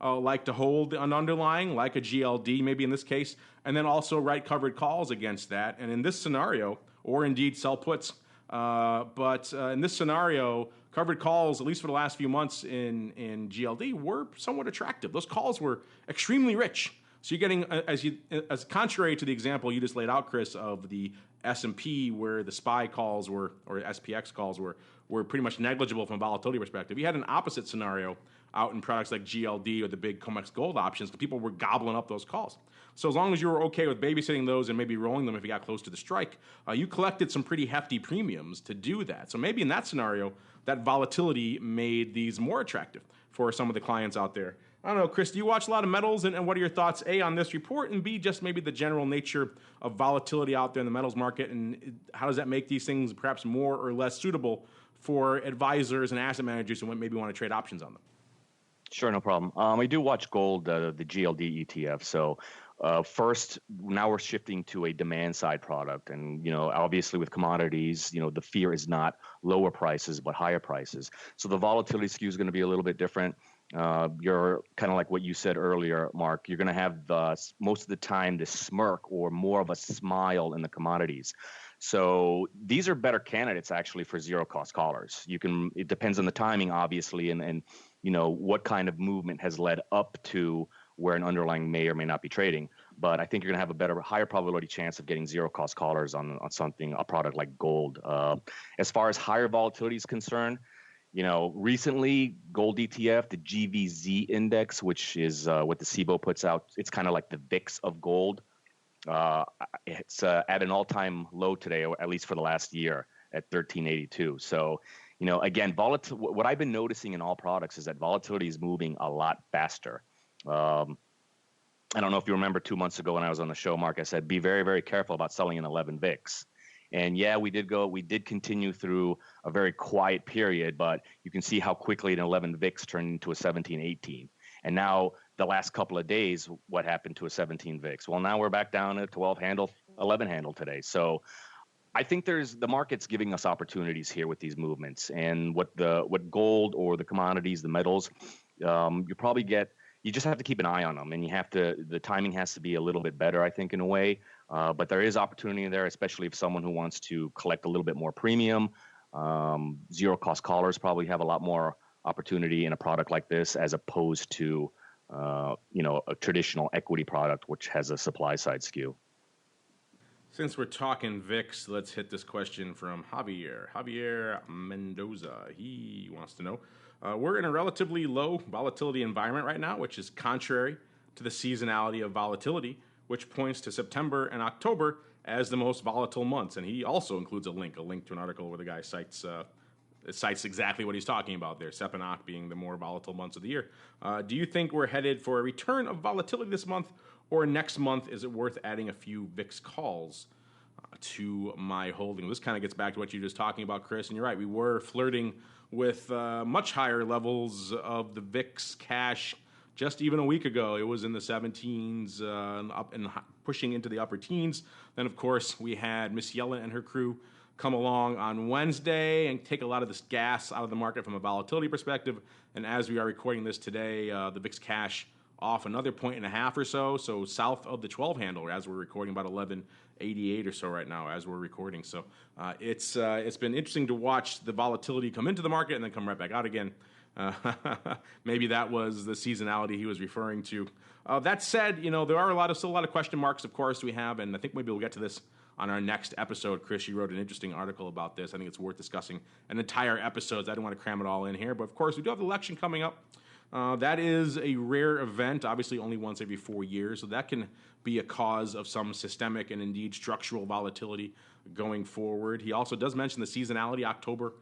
like to hold an underlying, like a GLD, maybe in this case, and then also write covered calls against that. And in this scenario, or indeed sell puts. But in this scenario, covered calls, at least for the last few months in GLD, were somewhat attractive. Those calls were extremely rich. So you're getting, as contrary to the example you just laid out, Chris, of the S&P, where the SPY calls were, or SPX calls were pretty much negligible from a volatility perspective. You had an opposite scenario out in products like GLD or the big COMEX gold options, because people were gobbling up those calls. So as long as you were okay with babysitting those and maybe rolling them if you got close to the strike, you collected some pretty hefty premiums to do that. So maybe in that scenario, that volatility made these more attractive for some of the clients out there. I don't know, Chris, do you watch a lot of metals, and what are your thoughts, A, on this report, and B, just maybe the general nature of volatility out there in the metals market, and how does that make these things perhaps more or less suitable for advisors and asset managers who maybe want to trade options on them? Sure, no problem. I do watch gold, the GLD ETF. So first, now we're shifting to a demand side product. And, obviously with commodities, the fear is not lower prices, but higher prices. So the volatility skew is going to be a little bit different. You're kind of like what you said earlier, Mark, you're going to have most of the time this smirk or more of a smile in the commodities. So these are better candidates actually for zero cost callers. It depends on the timing, obviously, and what kind of movement has led up to where an underlying may or may not be trading. But I think you're going to have a higher probability chance of getting zero cost callers on a product like gold. As far as higher volatility is concerned, recently gold ETF, the GVZ index, which is what the SIBO puts out, it's kind of like the VIX of gold. It's at an all-time low today, or at least for the last year, at 1382. So, again, what I've been noticing in all products is that volatility is moving a lot faster. I don't know if you remember 2 months ago when I was on the show, Mark, I said, be very, very careful about selling an 11 VIX. And yeah, we did continue through a very quiet period, but you can see how quickly an 11 VIX turned into a 17, 18. And now the last couple of days, what happened to a 17 VIX? Well, now we're back down at 12 handle, 11 handle today. So I think the market's giving us opportunities here with these movements, and what gold or the commodities, the metals, you just have to keep an eye on them, and the timing has to be a little bit better, I think, in a way. But there is opportunity there, especially if someone who wants to collect a little bit more premium. Zero cost callers probably have a lot more opportunity in a product like this, as opposed to a traditional equity product, which has a supply side skew. Since we're talking VIX, let's hit this question from Javier Mendoza. He wants to know, we're in a relatively low volatility environment right now, which is contrary to the seasonality of volatility, which points to September and October as the most volatile months. And he also includes a link to an article where the guy cites exactly what he's talking about there, Sep and Oct being the more volatile months of the year. Do you think we're headed for a return of volatility this month, or next month? Is it worth adding a few VIX calls to my holding? This kind of gets back to what you were just talking about, Chris, and you're right. We were flirting with much higher levels of the VIX cash just even a week ago. It was in the 17s, up and pushing into the upper teens. Then, of course, we had Miss Yellen and her crew come along on Wednesday and take a lot of this gas out of the market from a volatility perspective. And as we are recording this today, the VIX cash off another 1.5 or so south of the 12 handle, as we're recording, about 1188 or so right now as we're recording. So it's been interesting to watch the volatility come into the market and then come right back out again. Maybe that was the seasonality he was referring to. That said, there are still a lot of question marks, of course, we have, and I think maybe we'll get to this on our next episode. Chris, you wrote an interesting article about this. I think it's worth discussing an entire episode. I don't want to cram it all in here, but of course, we do have the election coming up. That is a rare event, obviously only once every 4 years, so that can be a cause of some systemic and indeed structural volatility going forward. He also does mention the seasonality, October,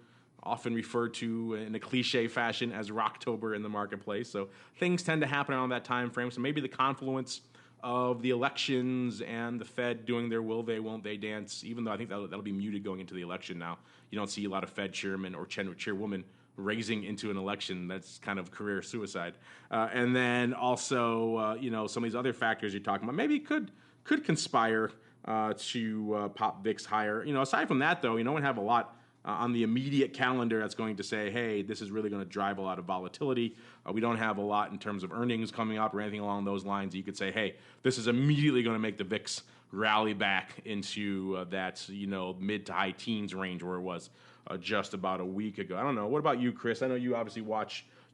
often referred to in a cliche fashion as Rocktober in the marketplace. So things tend to happen around that time frame. So maybe the confluence of the elections and the Fed doing their will they, won't they dance, even though I think that'll be muted going into the election now. You don't see a lot of Fed chairmen or chairwomen raising into an election. That's kind of career suicide. And then also, some of these other factors you're talking about maybe could conspire to pop VIX higher. Aside from that, though, we don't have a lot on the immediate calendar that's going to say, hey, this is really going to drive a lot of volatility. We don't have a lot in terms of earnings coming up or anything along those lines. You could say, hey, this is immediately going to make the VIX rally back into that mid to high teens range where it was just about a week ago. I don't know. What about you, Chris? I know you obviously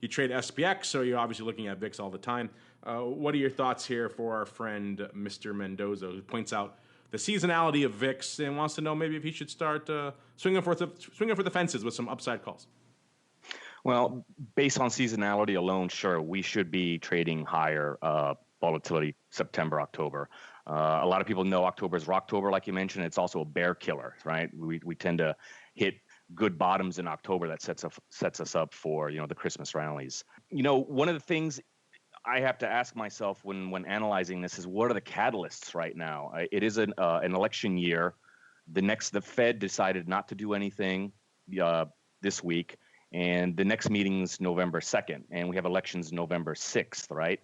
you trade SPX, so you're obviously looking at VIX all the time. What are your thoughts here for our friend Mr. Mendoza, who points out the seasonality of VIX and wants to know maybe if he should start swinging for the fences with some upside calls? Well, based on seasonality alone, sure, we should be trading higher volatility September, October. A lot of people know October is Rocktober, like you mentioned. It's also a bear killer, right? We tend to hit good bottoms in October that sets us up for the Christmas rallies. One of the things I have to ask myself when analyzing this is, what are the catalysts right now? It is an election year. The Fed decided not to do anything this week, and the next meeting's November 2nd, and we have elections November 6th, right?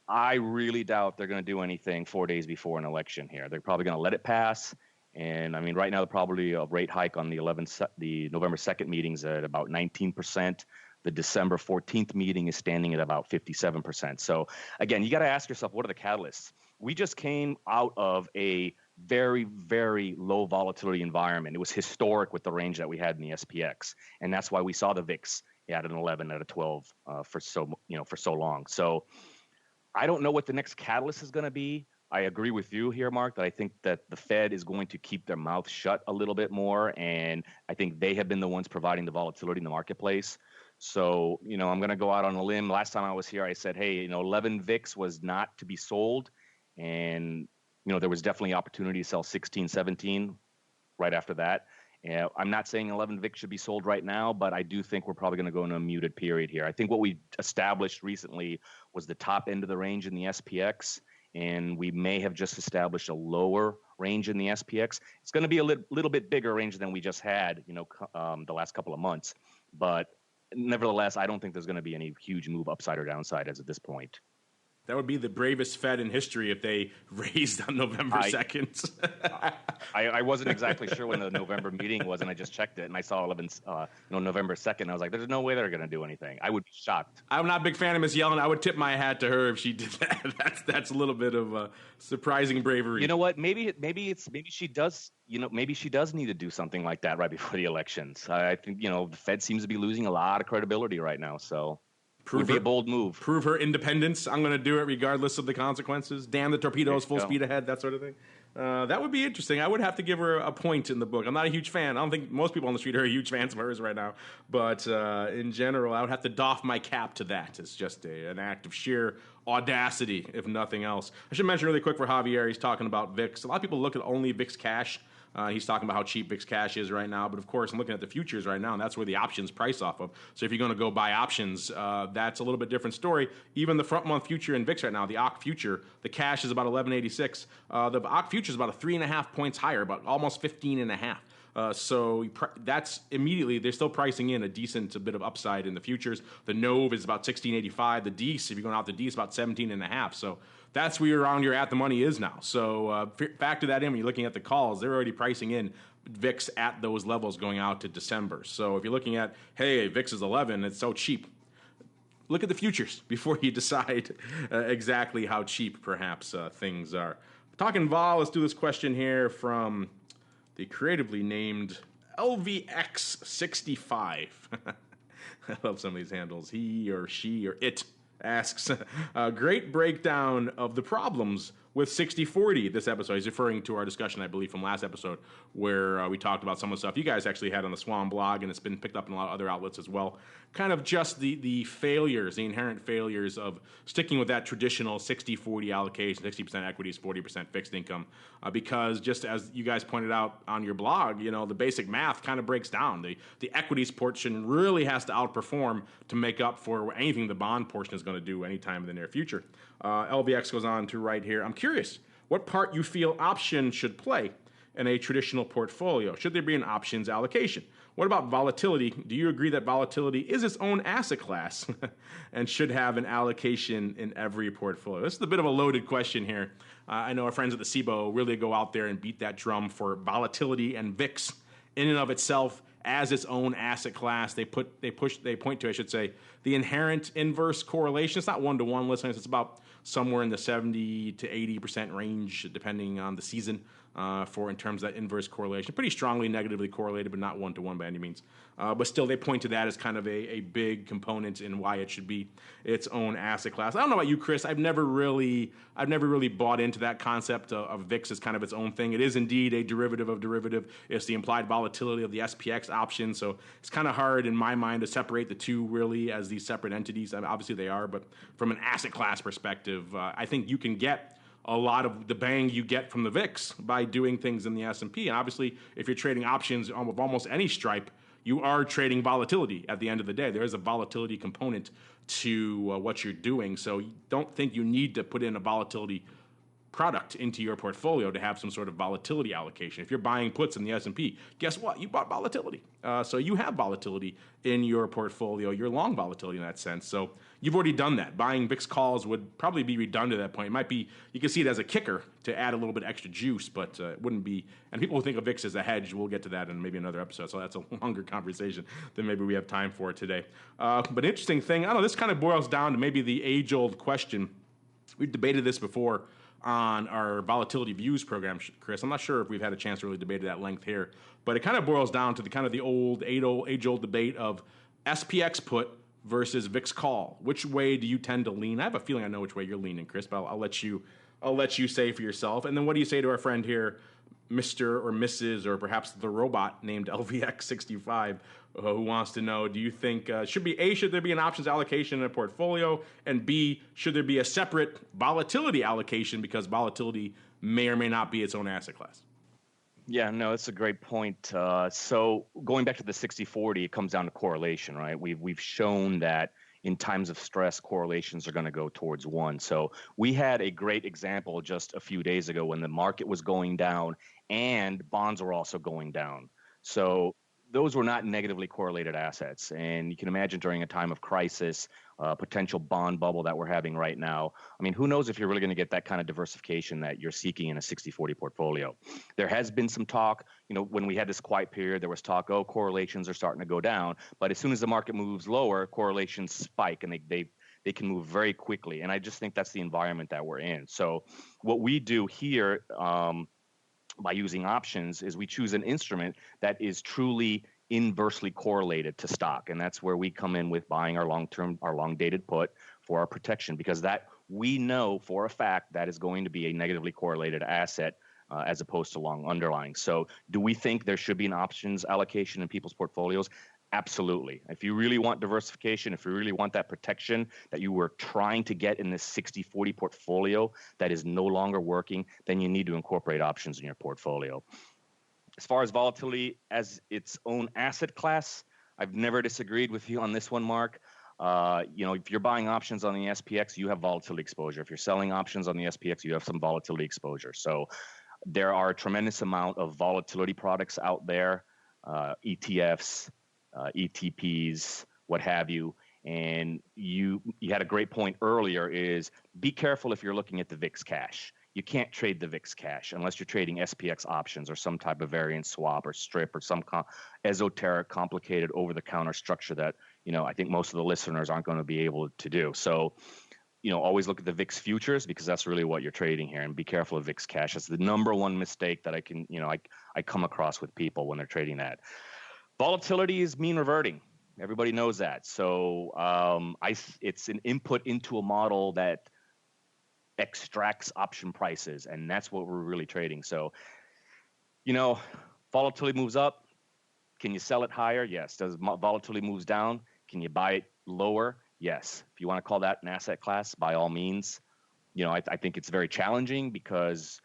I really doubt they're going to do anything 4 days before an election here. They're probably going to let it pass. And I mean, right now, probably a rate hike on the November 2nd meetings at about 19%. The December 14th meeting is standing at about 57%. So again, you got to ask yourself, what are the catalysts? We just came out of a very, very low volatility environment. It was historic with the range that we had in the SPX. And that's why we saw the VIX at an 11, at a 12 for so long. So I don't know what the next catalyst is going to be. I agree with you here, Mark, that I think that the Fed is going to keep their mouth shut a little bit more. And I think they have been the ones providing the volatility in the marketplace. So, I'm going to go out on a limb. Last time I was here, I said, hey, 11 VIX was not to be sold. And, there was definitely opportunity to sell 16, 17 right after that. I'm not saying 11 VIX should be sold right now, but I do think we're probably going to go into a muted period here. I think what we established recently was the top end of the range in the SPX. And we may have just established a lower range in the SPX. It's going to be a little bit bigger range than we just had, the last couple of months. But nevertheless, I don't think there's going to be any huge move upside or downside as at this point. That would be the bravest Fed in history if they raised on November 2nd. I wasn't exactly sure when the November meeting was, and I just checked it, and I saw November 2nd. I was like, there's no way they're going to do anything. I would be shocked. I'm not a big fan of Miss Yellen. I would tip my hat to her if she did that. That's a little bit of surprising bravery. You know what? Maybe she does. Maybe she does need to do something like that right before the elections. I think the Fed seems to be losing a lot of credibility right now. So. Would be a bold move. Prove her independence. I'm going to do it regardless of the consequences. Damn the torpedoes, full speed ahead, that sort of thing. That would be interesting. I would have to give her a point in the book. I'm not a huge fan. I don't think most people on the street are huge fans of hers right now. But in general, I would have to doff my cap to that. It's just an act of sheer audacity, if nothing else. I should mention really quick for Javier, he's talking about VIX. A lot of people look at only VIX cash. He's talking about how cheap VIX cash is right now. But, of course, I'm looking at the futures right now, and that's where the options price off of. So if you're going to go buy options, that's a little bit different story. Even the front-month future in VIX right now, the OCC future, the cash is about 1186. The OCC future is about 3.5 points higher, about almost 15.5. So that's immediately, they're still pricing in a decent bit of upside in the futures. The NOVE is about 1685. The DEIS, if you're going out the DEIS, about 17.5. So that's where around your at the money is now. So factor that in when you're looking at the calls. They're already pricing in VIX at those levels going out to December. So if you're looking at, hey, VIX is 11, it's so cheap. Look at the futures before you decide exactly how cheap perhaps things are. Talking vol, let's do this question here from the creatively named LVX65. I love some of these handles. He or she or it asks, a great breakdown of the problems with 60-40 this episode. He's referring to our discussion, I believe, from last episode where we talked about some of the stuff you guys actually had on the Swan blog, and it's been picked up in a lot of other outlets as well. Kind of just the failures, the inherent failures of sticking with that traditional 60-40 allocation, 60% equities, 40% fixed income, because just as you guys pointed out on your blog, the basic math kind of breaks down. The equities portion really has to outperform to make up for anything the bond portion is going to do anytime in the near future. LVX goes on to write here, I'm curious what part you feel options should play in a traditional portfolio. Should there be an options allocation? What about volatility? Do you agree that volatility is its own asset class and should have an allocation in every portfolio? This is a bit of a loaded question here. I know our friends at the SIBO really go out there and beat that drum for volatility and VIX in and of itself as its own asset class. They point to, I should say, the inherent inverse correlation. It's not 1-to-1, listeners. It's about somewhere in the 70 to 80% range, depending on the season, in terms of that inverse correlation. Pretty strongly negatively correlated, but not 1-to-1 by any means. But still, they point to that as kind of a big component in why it should be its own asset class. I don't know about you, Chris. I've never really bought into that concept of VIX as kind of its own thing. It is indeed a derivative of derivative. It's the implied volatility of the SPX option. So it's kind of hard in my mind to separate the two really as these separate entities. I mean, obviously they are, but from an asset class perspective, I think you can get a lot of the bang you get from the VIX by doing things in the S&P. And obviously, if you're trading options of almost any stripe, you are trading volatility at the end of the day. There is a volatility component to what you're doing. So you don't think you need to put in a volatility product into your portfolio to have some sort of volatility allocation. If you're buying puts in the S&P, guess what? You bought volatility. So you have volatility in your portfolio. You're long volatility in that sense. So you've already done that. Buying VIX calls would probably be redundant at that point. It might be, you can see it as a kicker to add a little bit extra juice, but it wouldn't be, and people who think of VIX as a hedge, we'll get to that in maybe another episode. So that's a longer conversation than maybe we have time for today. But an interesting thing, I don't know, this kind of boils down to maybe the age-old question. We've debated this before on our volatility views program, Chris. I'm not sure if we've had a chance to really debate it at length here, but it kind of boils down to the age-old debate of SPX put versus VIX call. Which way do you tend to lean? I have a feeling I know which way you're leaning, Chris, but I'll let you say for yourself. And then what do you say to our friend here, Mr. or Mrs. or perhaps the robot named LVX65, who wants to know, do you think should there be an options allocation in a portfolio, and B, should there be a separate volatility allocation because volatility may or may not be its own asset class? Yeah, no, that's a great point. So going back to the 60-40, it comes down to correlation, right? We've shown that in times of stress, correlations are going to go towards one. So we had a great example just a few days ago when the market was going down and bonds were also going down. So those were not negatively correlated assets. And you can imagine during a time of crisis, potential bond bubble that we're having right now, I mean, who knows if you're really going to get that kind of diversification that you're seeking in a 60-40 portfolio. There has been some talk, when we had this quiet period, there was talk, correlations are starting to go down. But as soon as the market moves lower, correlations spike and they can move very quickly. And I just think that's the environment that we're in. So what we do here, by using options, is we choose an instrument that is truly inversely correlated to stock. And that's where we come in with buying our long dated put for our protection, because that we know for a fact that is going to be a negatively correlated asset as opposed to long underlying. So do we think there should be an options allocation in people's portfolios? Absolutely. If you really want diversification, if you really want that protection that you were trying to get in this 60-40 portfolio that is no longer working, then you need to incorporate options in your portfolio. As far as volatility as its own asset class, I've never disagreed with you on this one, Mark. If you're buying options on the SPX, you have volatility exposure. If you're selling options on the SPX, you have some volatility exposure. So there are a tremendous amount of volatility products out there, ETFs, ETPs, what have you. And you had a great point earlier is be careful if you're looking at the VIX cash. You can't trade the VIX cash unless you're trading SPX options or some type of variance swap or strip or some esoteric, complicated over-the-counter structure that, I think most of the listeners aren't going to be able to do. So, always look at the VIX futures because that's really what you're trading here, and be careful of VIX cash. That's the number one mistake that I come across with people when they're trading that. Volatility is mean reverting. Everybody knows that. So it's an input into a model that extracts option prices, and that's what we're really trading. So, volatility moves up. Can you sell it higher? Yes. Does volatility moves down? Can you buy it lower? Yes. If you want to call that an asset class, by all means. I think it's very challenging because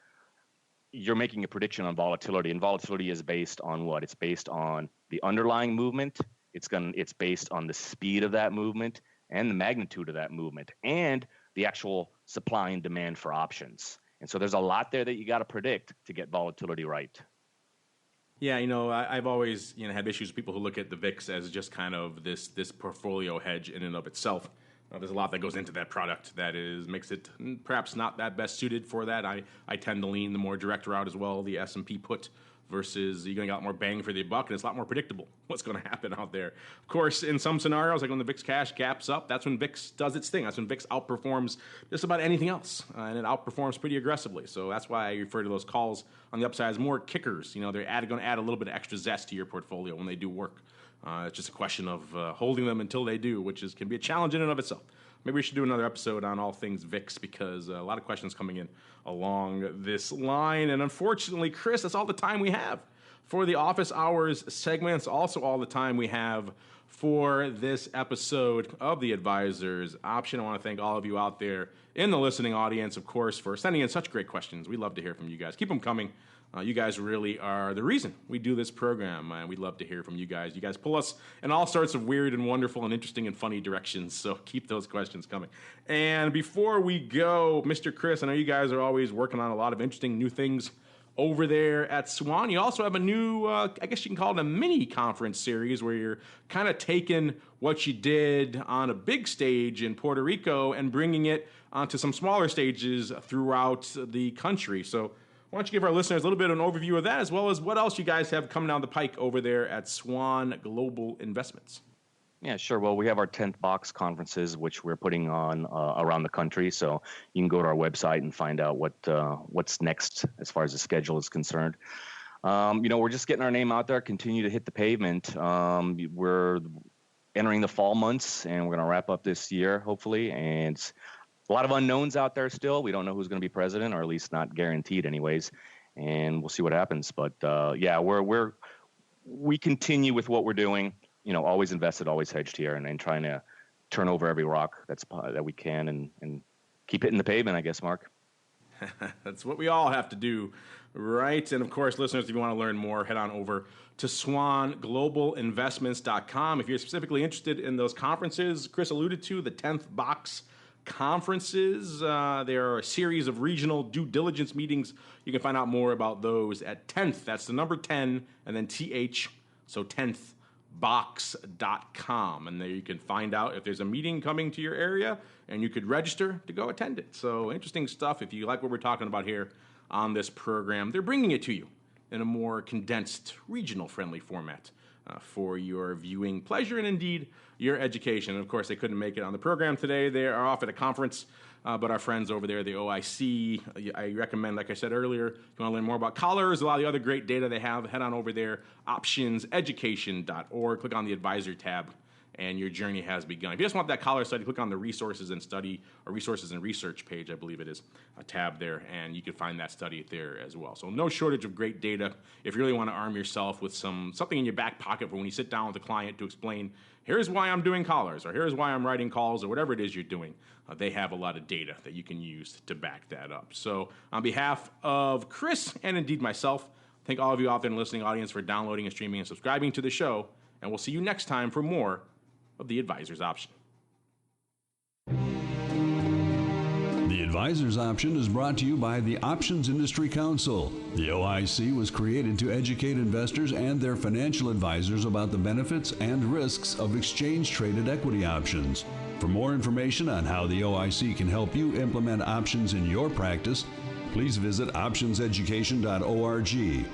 you're making a prediction on volatility, and volatility is based on what? It's based on the underlying movement. It's based on the speed of that movement and the magnitude of that movement and the actual supply and demand for options. And so there's a lot there that you got to predict to get volatility right. Yeah, I've always had issues with people who look at the VIX as just kind of this portfolio hedge in and of itself. There's a lot that goes into that product that makes it perhaps not that best suited for that. I tend to lean the more direct route as well, the S&P put, versus you're going to get a lot more bang for the buck, and it's a lot more predictable what's going to happen out there. Of course, in some scenarios, like when the VIX cash gaps up, that's when VIX does its thing. That's when VIX outperforms just about anything else, and it outperforms pretty aggressively. So that's why I refer to those calls on the upside as more kickers. They're going to add a little bit of extra zest to your portfolio when they do work. It's just a question of holding them until they do, which can be a challenge in and of itself. Maybe we should do another episode on all things VIX because a lot of questions coming in along this line. And unfortunately, Chris, that's all the time we have for the Office Hours segment. It's also all the time we have for this episode of The Advisor's Option. I want to thank all of you out there in the listening audience, of course, for sending in such great questions. We love to hear from you guys. Keep them coming. You guys really are the reason we do this program, and we'd love to hear from you guys. You guys pull us in all sorts of weird and wonderful and interesting and funny directions, so keep those questions coming. And before we go, Mr. Chris, I know you guys are always working on a lot of interesting new things over there at Swan. You also have a new, I guess you can call it a mini conference series where you're kind of taking what you did on a big stage in Puerto Rico and bringing it onto some smaller stages throughout the country. So why don't you give our listeners a little bit of an overview of that, as well as what else you guys have coming down the pike over there at Swan Global Investments? Yeah, sure. Well, we have our 10th box conferences, which we're putting on around the country. So you can go to our website and find out what's next as far as the schedule is concerned. We're just getting our name out there, continue to hit the pavement. We're entering the fall months, and we're going to wrap up this year, hopefully. And a lot of unknowns out there still. We don't know who's going to be president, or at least not guaranteed anyways. And we'll see what happens. But we continue with what we're doing. Always invested, always hedged here, and trying to turn over every rock that we can and keep hitting the pavement, I guess, Mark. That's what we all have to do, right? And of course, listeners, if you want to learn more, head on over to swanglobalinvestments.com. If you're specifically interested in those conferences Chris alluded to, the 10th box conferences. There are a series of regional due diligence meetings. You can find out more about those at 10th. That's the number 10 and then TH, so 10thbox.com. And there you can find out if there's a meeting coming to your area, and you could register to go attend it. So interesting stuff. If you like what we're talking about here on this program, they're bringing it to you in a more condensed, regional-friendly format for your viewing pleasure and indeed your education. And of course, they couldn't make it on the program today. They are off at a conference, but our friends over there, the OIC, I recommend, like I said earlier, if you want to learn more about collars, a lot of the other great data they have, head on over there, optionseducation.org, click on the advisor tab, and your journey has begun. If you just want that collar study, click on the resources and study, or resources and research page, I believe it is, a tab there, and you can find that study there as well. So no shortage of great data. If you really want to arm yourself with something in your back pocket for when you sit down with a client to explain, here's why I'm doing collars, or here's why I'm writing calls, or whatever it is you're doing, they have a lot of data that you can use to back that up. So on behalf of Chris and indeed myself, thank all of you out there in the listening audience for downloading and streaming and subscribing to the show, and we'll see you next time for more of The Advisor's Option. The Advisor's Option is brought to you by the Options Industry Council. The OIC was created to educate investors and their financial advisors about the benefits and risks of exchange-traded equity options. For more information on how the OIC can help you implement options in your practice, please visit optionseducation.org.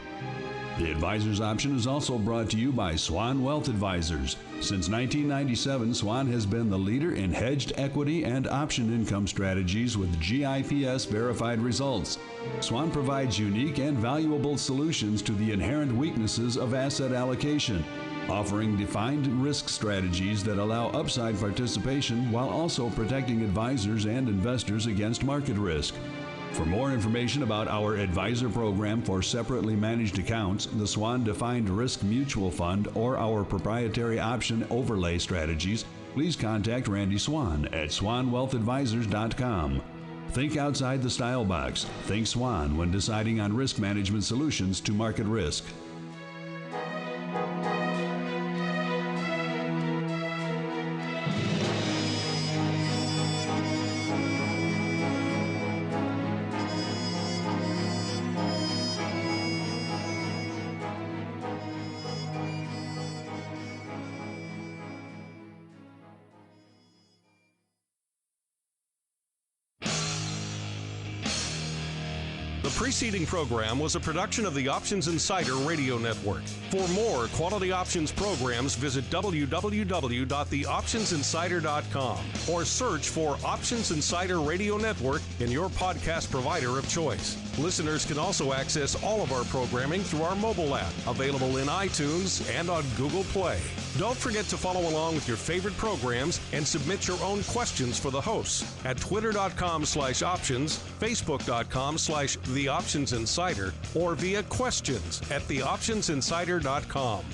The Advisor's Option is also brought to you by Swan Wealth Advisors. Since 1997, Swan has been the leader in hedged equity and option income strategies with GIPS verified results. Swan provides unique and valuable solutions to the inherent weaknesses of asset allocation. offering defined risk strategies that allow upside participation while also protecting advisors and investors against market risk. For more information about our advisor program for separately managed accounts, the Swan Defined Risk Mutual Fund, or our proprietary option overlay strategies, please contact Randy Swan at swanwealthadvisors.com. Think outside the style box. Think Swan when deciding on risk management solutions to market risk. The preceding program was a production of the Options Insider Radio Network. For more quality options programs, visit www.theoptionsinsider.com or search for Options Insider Radio Network in your podcast provider of choice. Listeners can also access all of our programming through our mobile app, available in iTunes and on Google Play. Don't forget to follow along with your favorite programs and submit your own questions for the hosts at twitter.com/options, facebook.com/theoptionsinsider, or via questions at theoptionsinsider.com.